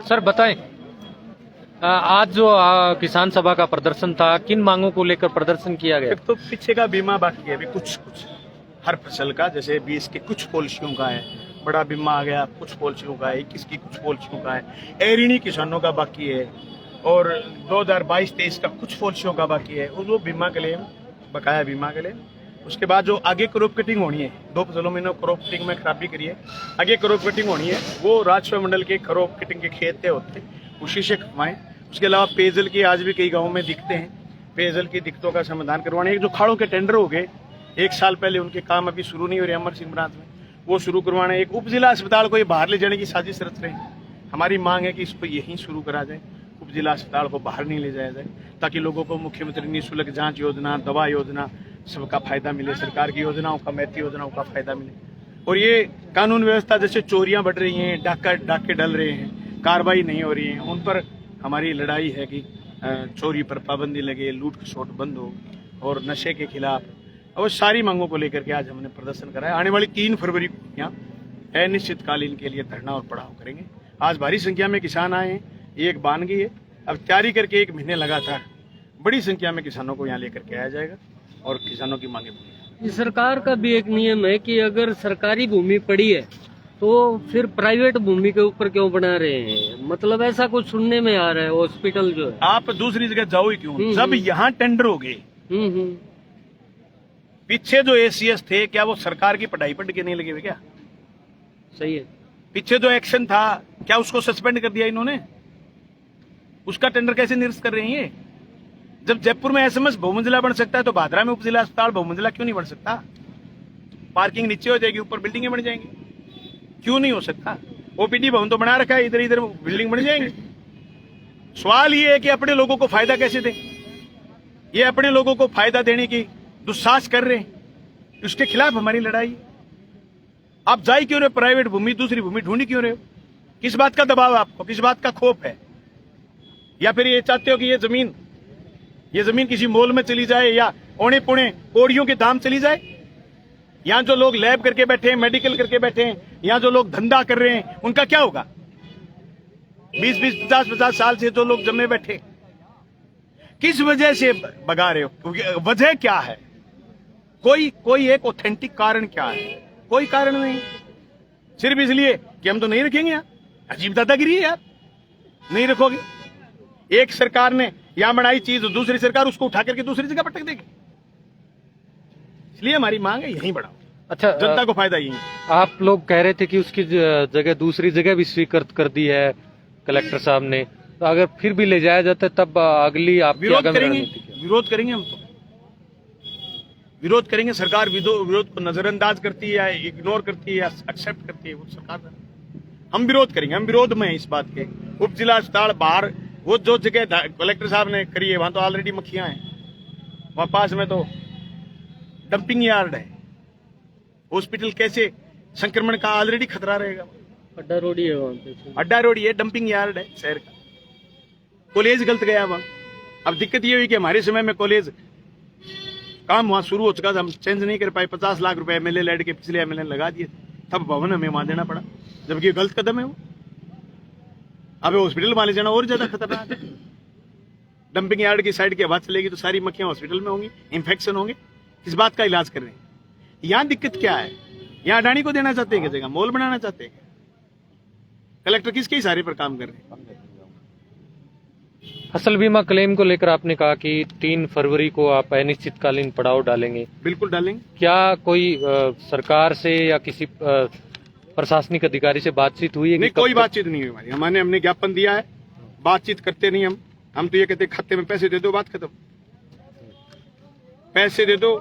Sir बताएं, आज जो किसान सभा का प्रदर्शन था, किन मांगों को लेकर प्रदर्शन किया गया? एक तो पीछे का बीमा बाकी है अभी कुछ हर फसल का, जैसे 20 के कुछ पॉलिसियों का है, बड़ा बीमा आ गया कुछ पॉलिसियों का है, 21 की कुछ पॉलिसियों का है, एरिनी किसानों का बाकी है, और 2022-23 का कुछ पॉलिसियों का बाकी है, और वो बीमा के लिए बकाया बीमा के लिए। उसके बाद जो आगे क्रॉप कटिंग होनी है, 2 फसलों में क्रॉप कटिंग में खराबी करी है, आगे क्रॉप कटिंग होनी है, वो राजस्व मंडल के क्रॉप कटिंग के खेत होते उसी से कमाएं। उसके अलावा पेयजल की आज भी कई गाँव में दिखते हैं, पेयजल की दिक्कतों का समाधान करवाने। जो खाड़ों के टेंडर हो गए 1 साल पहले, उनके काम अभी शुरू नहीं हो रहे अमर सिंह ब्रांच में, वो शुरू करवाने। एक उप जिला अस्पताल को ये बाहर ले जाने की साजिश रच रहे हैं। हमारी मांग है कि इसको यहीं शुरू करा जाए, उप जिला अस्पताल को बाहर नहीं ले जाया जाए, ताकि लोगों को मुख्यमंत्री निःशुल्क जांच योजना, दवा योजना सबका फायदा मिले, सरकार की योजनाओं का, मैती योजनाओं का फायदा मिले। और ये कानून व्यवस्था जैसे चोरियां बढ़ रही हैं, डाके डल रहे हैं, कार्रवाई नहीं हो रही है, उन पर हमारी लड़ाई है कि चोरी पर पाबंदी लगे, लूट खसोट बंद हो, और नशे के खिलाफ, और सारी मांगों को लेकर के आज हमने प्रदर्शन करा है। आने वाली 3 फरवरी को यहाँ अनिश्चितकालीन के लिए धरना और पड़ाव करेंगे। आज भारी संख्या में किसान आए हैं, ये एक बानगी है। अब तैयारी करके 1 महीने लगातार बड़ी संख्या में किसानों को यहाँ लेकर के आया जाएगा और किसानों की मांगे पूरी। सरकार का भी एक नियम है कि अगर सरकारी भूमि पड़ी है तो फिर प्राइवेट भूमि के ऊपर क्यों बना रहे हैं, मतलब ऐसा कुछ सुनने में आ रहा है। हॉस्पिटल जो है, आप दूसरी जगह जाओ ही क्यों, जब यहाँ टेंडर हो गए। पीछे जो एसीएस थे, क्या वो सरकार की पढ़ाई पढ़ के नहीं लगे हुए क्या? सही है। पीछे जो एक्शन था, क्या उसको सस्पेंड कर दिया इन्होंने? उसका टेंडर कैसे निरस्त कर रहे हैं? जब जयपुर में एसएमएस बहुमंजिला बन सकता है, तो भादरा में उपजिला अस्पताल बहुमंजिला क्यों नहीं बन सकता? पार्किंग नीचे हो जाएगी, ऊपर बिल्डिंगें बन जाएंगी, क्यों नहीं हो सकता? ओपीडी भवन तो बना रखा है, इधर इधर बिल्डिंग बन जाएंगे। सवाल ये है कि अपने लोगों को फायदा कैसे दें। ये अपने लोगों को फायदा देने की दुस्साहस कर रहे हैं, उसके खिलाफ हमारी लड़ाई। आप जा क्यों रहे प्राइवेट भूमि, दूसरी भूमि ढूंढी क्यों रहे हो? किस बात का दबाव है आपको, किस बात का खौफ है? या फिर ये चाहते हो कि ये जमीन किसी मॉल में चली जाए, या औने पौने कोड़ियों के दाम चली जाए? यहाँ जो लोग लैब करके बैठे हैं, मेडिकल करके बैठे हैं, यहाँ जो लोग धंधा कर रहे हैं, उनका क्या होगा? 20-20, 50-50 साल से जो लोग जमे बैठे, किस वजह से भगा रहे हो? वजह क्या है? कोई एक ऑथेंटिक कारण क्या है? कोई कारण नहीं, सिर्फ इसलिए कि हम तो नहीं रखेंगे। यार अजीब दादागिरी है यार, नहीं रखोगे। एक सरकार ने यहां बनाई चीज, दूसरी सरकार उसको उठा करके दूसरी जगह पटक देगी। इसलिए हमारी मांग है यहीं बढ़ाओ। अच्छा, जनता को फायदा यही। आप लोग कह रहे थे कि उसकी जगह दूसरी जगह भी स्वीकृत कर दी है कलेक्टर साहब ने, तो अगर फिर भी ले जाया जाता है तब अगली आप विरोध करेंगे। हम तो विरोध करेंगे। सरकार विरोध को नजरअंदाज करती है, इग्नोर करती है, एक्सेप्ट करती है, वो सरकार। हम विरोध करेंगे, हम विरोध में हैं इस बात के। उप जिला अस्पताल बाहर, वो जो जगह कलेक्टर साहब ने करी है, वहां तो ऑलरेडी मक्खियां हैं, वहां पास में तो डंपिंग यार्ड है। हॉस्पिटल कैसे संक्रमण का ऑलरेडी खतरा रहेगा? अड्डा रोडी है वहां पे, अड्डा रोडी है, डंपिंग यार्ड है शहर का। कॉलेज गलत गया वहां। अब दिक्कत ये हुई कि हमारे समय में कॉलेज काम वहां शुरू हो चुका था, हम चेंज नहीं कर पाए। 50 लाख रुपए एमएलए लैड के पिछले एमएलए लगा दिए, तब भवन हमें वहां देना पड़ा, जबकि गलत कदम है वो। अब हॉस्पिटल वहां ले जाना और ज्यादा खतरनाक है। डंपिंग यार्ड की साइड की हवा चलेगी तो सारी मक्खियां हॉस्पिटल में होंगी, इंफेक्शन होंगे। किस बात का इलाज कर रहे हैं? यहां दिक्कत क्या है? यहां अडानी को देना चाहते हैं, जगह मॉल बनाना चाहते हैं। कलेक्टर किसके इशारे पर काम कर रहे हैं? फसल बीमा क्लेम को लेकर आपने कहा कि 3 फरवरी को आप अनिश्चितकालीन पड़ाव डालेंगे। बिल्कुल डालेंगे। क्या कोई सरकार से या किसी प्रशासनिक अधिकारी से बातचीत हुई है? नहीं, कोई बातचीत नहीं हुई हमारी। हमने ज्ञापन दिया है, बातचीत करते नहीं हम तो ये कहते खाते में पैसे दे दो, बात खत्म। पैसे दे दो,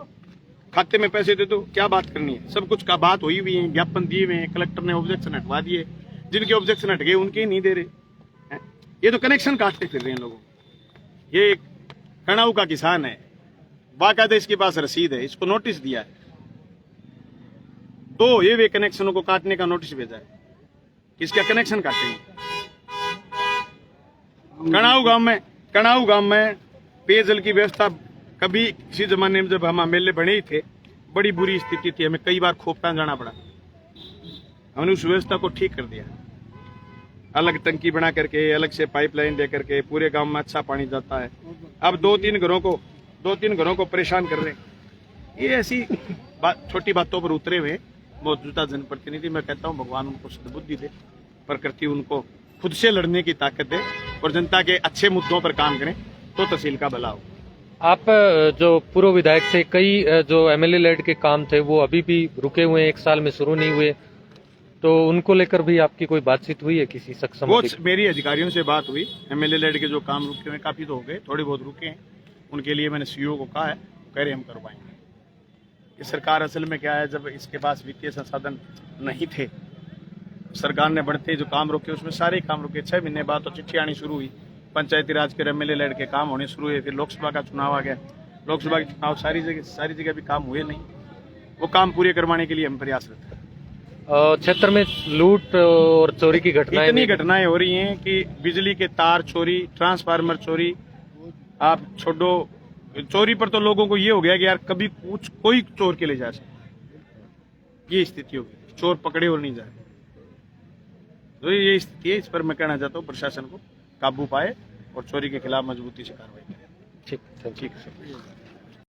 खाते में पैसे दे दो, क्या बात करनी है? सब कुछ का बात हुई हुई है, ज्ञापन दिए हुए हैं, कलेक्टर ने ऑब्जेक्शन हटवा दिए, जिनके ऑब्जेक्शन हट गए उनके नहीं दे रहे। ये तो कनेक्शन काटते फिर रहे हैं लोगों। ये एक कणाऊ का किसान है, बाकायदा इसके पास रसीद है, इसको नोटिस दिया है, तो ये वे कनेक्शनों को काटने का नोटिस भेजा है। किसका कनेक्शन काटेंगे? कणाऊ गांव में पेयजल की व्यवस्था कभी किसी जमाने में जब हम एमएलए बने ही थे, बड़ी बुरी स्थिति थी, हमें कई बार खोपटा जाना पड़ा। हमने उस व्यवस्था को ठीक कर दिया। अलग टंकी बना करके, अलग से पाइपलाइन दे करके पूरे गांव में अच्छा पानी जाता है। अब दो तीन घरों को परेशान कर रहे हैं। ये ऐसी छोटी बातों पर उतरे हुए मौजूदा जनप्रतिनिधि, मैं कहता हूँ भगवान उनको सद्बुद्धि दे, प्रकृति उनको खुद से लड़ने की ताकत दे और जनता के अच्छे मुद्दों पर काम करें तो तहसील का भला हो। आप जो पूर्व विधायक से कई जो एमएलए लेड के काम थे वो अभी भी रुके हुए हैं, 1 साल में शुरू नहीं हुए, तो उनको लेकर भी आपकी कोई बातचीत हुई है किसी सक्षम? वो मेरी अधिकारियों से बात हुई, एमएलए लेड के जो काम रुके हुए काफी तो हो गए, थोड़े बहुत रुके हैं, उनके लिए मैंने सीईओ को कहा है, कह रहे हम करवाएंगे। ये सरकार असल में क्या है, जब इसके पास वित्तीय संसाधन नहीं थे, सरकार ने बढ़ते जो काम रोके उसमें सारे काम रुके। 6 महीने बाद तो चिट्ठी आनी शुरू हुई, पंचायती राज के एमएलए लेड के काम होने शुरू हुए, फिर लोकसभा का चुनाव आ गया, लोकसभा के चुनाव सारी जगह भी काम हुए नहीं, वो काम पूरे करवाने के लिए हम प्रयासरत हैं। क्षेत्र में लूट और चोरी की घटनाएं इतनी घटनाएं हो रही हैं कि बिजली के तार चोरी, ट्रांसफार्मर चोरी, आप छोड़ो चोरी पर तो लोगों को ये हो गया कि यार कभी कुछ कोई चोर के ले जा सकता, ये स्थिति हो गई, चोर पकड़े और नहीं जा रहे। तो ये स्थिति है, इस पर मैं कहना चाहता हूँ प्रशासन को काबू पाए और चोरी के खिलाफ मजबूती से कार्रवाई करें। ठीक। ठीक है।